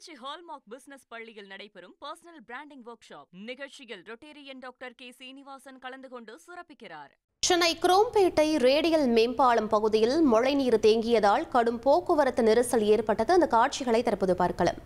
Trichy hallmark business பள்ளியில் நடைபெறும் personal branding work shop நிகழ்ச்சியில் ரொட்டேரியன் டாக்டர் கே சீனிவாசன் கலந்து கொண்டு சிறப்பிக்கிறார். சென்னை குரோம்பேட்டை ரேடியல் மேம்பாலம் பகுதியில் மழைநீர் தேங்கியதால் கடும் போக்குவரத்து நெரிசல் ஏற்பட்டது. அந்த காட்சிகளை தற்போது பார்க்கலாம்.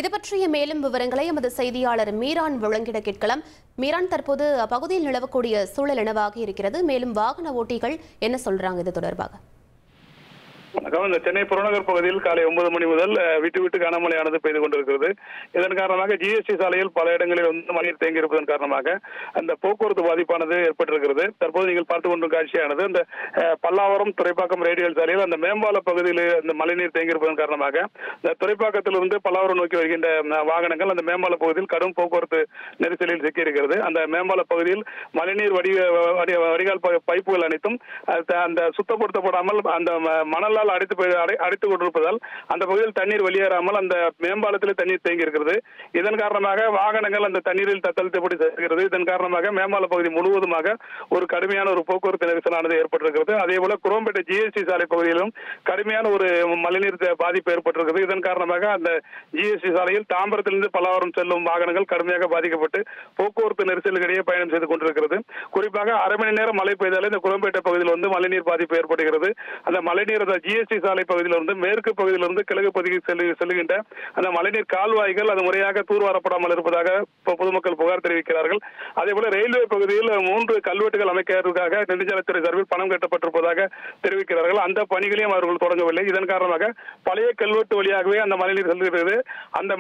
இது பற்றிய மேலும் விவரங்களை எமது செய்தியாளர் மீரான் வழங்கிட கேட்கலாம். மீரான், தற்போது அப்பகுதியில் நிலவக்கூடிய சூழல் என்னவாக இருக்கிறது? மேலும் வாகன ஓட்டிகள் என்ன சொல்றாங்க இது தொடர்பாக? இந்த சென்னை புறநகர் பகுதியில் காலை 9 மணி முதல் விட்டு கனமழையானது பெய்து கொண்டிருக்கிறது. இதன் காரணமாக ஜிஎஸ்டி சாலையில் பல இடங்களில் மழைநீர் தேங்கியிருப்பதன் காரணமாக அந்த போக்குவரத்து பாதிப்பானது ஏற்பட்டிருக்கிறது. தற்போது நீங்கள் பார்த்துக் கொண்டிருக்கும் காட்சியானது இந்த பல்லாவரம் துறைப்பாக்கம் ரேடியல் சாலையில் அந்த மேம்பால பகுதியில் இந்த மழைநீர் தேங்கியிருப்பதன் காரணமாக இந்த துறைப்பாக்கத்திலிருந்து பல்லாவரம் நோக்கி வருகின்ற வாகனங்கள் அந்த மேம்பால பகுதியில் கடும் போக்குவரத்து நெரிசலில் சிக்கியிருக்கிறது. அந்த மேம்பால பகுதியில் மழைநீர் வடிகால் பைப்புகள் அனைத்தும் அந்த சுத்தப்படுத்தப்படாமல் அந்த மணல் அடைத்துக் கொண்டிருப்பதால் அந்த பகுதியில் தண்ணீர் வெளியேறாமல் அந்த மேம்பாலத்தில் தண்ணீர் தேங்கி இருக்கிறது. இதன் காரணமாக வாகனங்கள் அந்த தண்ணீரில் தத்தளித்தபடி செல்கிறது. இதன் காரணமாக மேம்பால பகுதி முழுவதுமாக ஒரு கடுமையான ஒரு போக்குவரத்து நெரிசலானது ஏற்பட்டிருக்கிறது. அதேபோல குரோம்பேட்டை ஜிஎஸ்டி சாலை பகுதியிலும் கடுமையான ஒரு மழைநீர் பாதிப்பு ஏற்பட்டிருக்கிறது. இதன் காரணமாக அந்த ஜிஎஸ்டி சாலையில் தாம்பரத்திலிருந்து பல்லாவரம் செல்லும் வாகனங்கள் கடுமையாக பாதிக்கப்பட்டு போக்குவரத்து நெரிசலுக்கிடையே பயணம் செய்து கொண்டிருக்கிறது. குறிப்பாக அரை மணி நேரம் மழை பெய்தாலே இந்த குரோம்பேட்டை பகுதியில் மழைநீர் பாதிப்பு ஏற்படுகிறது. அந்த மழைநீர் ஜிஎஸ்டி சாலை பகுதியிலிருந்து மேற்கு பகுதியிலிருந்து கிழக்கு பகுதிக்கு செல்லுகின்ற அந்த மழைநீர் கால்வாய்கள் அது முறையாக தூர்வாரப்படாமல் இருப்பதாக பொதுமக்கள் புகார் தெரிவிக்கிறார்கள். அதேபோல ரயில்வே பகுதியில் 3 கல்வெட்டுகள் அமைக்கிறதுக்காக நெடுஞ்சாலைத்துறை சார்பில் பணம் கட்டப்பட்டிருப்பதாக தெரிவிக்கிறார்கள். அந்த பணிகளையும் அவர்கள் தொடங்கவில்லை. இதன் காரணமாக பழைய கல்வெட்டு வழியாகவே அந்த மழைநீர் செல்கிறது. அந்த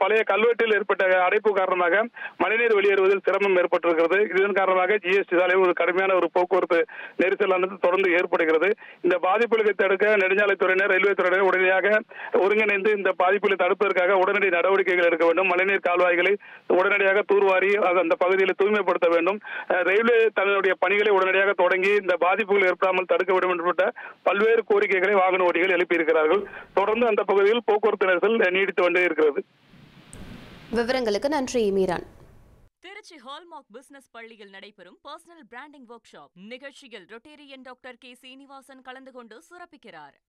பழைய கல்வெட்டில் ஏற்பட்ட அடைப்பு காரணமாக மழைநீர் வெளியேறுவதில் சிரமம் ஏற்பட்டிருக்கிறது. இதன் காரணமாக ஜிஎஸ்டி சாலை ஒரு கடுமையான ஒரு போக்குவரத்து நெரிசலானது தொடர்ந்து ஏற்படுகிறது. இந்த பாதிப்புகளுக்கு தடுக்க நெடுஞ்சாலைத்துறையினர் ரயில்வே துறையினர் உடனடியாக ஒருங்கிணைந்து இந்த பாதிப்புகளை தடுப்பதற்காக உடனடி நடவடிக்கைகள் எடுக்க வேண்டும். மழைநீர் கால்வாய்களை உடனடியாக தூர்வாரி அந்த பகுதியில் தூய்மைப்படுத்த வேண்டும். ரயில்வே தன்னுடைய பணிகளை உடனடியாக தொடங்கி இந்த பாதிப்புகள் ஏற்படாமல் தடுக்க வேண்டும் என்ற பல்வேறு கோரிக்கைகளை வாகன ஓட்டிகள் எழுப்பியிருக்கிறார்கள். தொடர்ந்து அந்த பகுதியில் போக்குவரத்து நெரிசல் நீடித்து கொண்டே இருக்கிறது. விவரங்களுக்கு நன்றி மீரான். திருச்சி ஹால்மார்க் பிசினஸ் பள்ளியில் நடைபெறும் பர்சனல் பிராண்டிங் ஒர்க் ஷாப் நிகழ்ச்சியில் ரொட்டேரியன் டாக்டர் கே சீனிவாசன் கலந்து கொண்டு சிறப்பிக்கிறார்.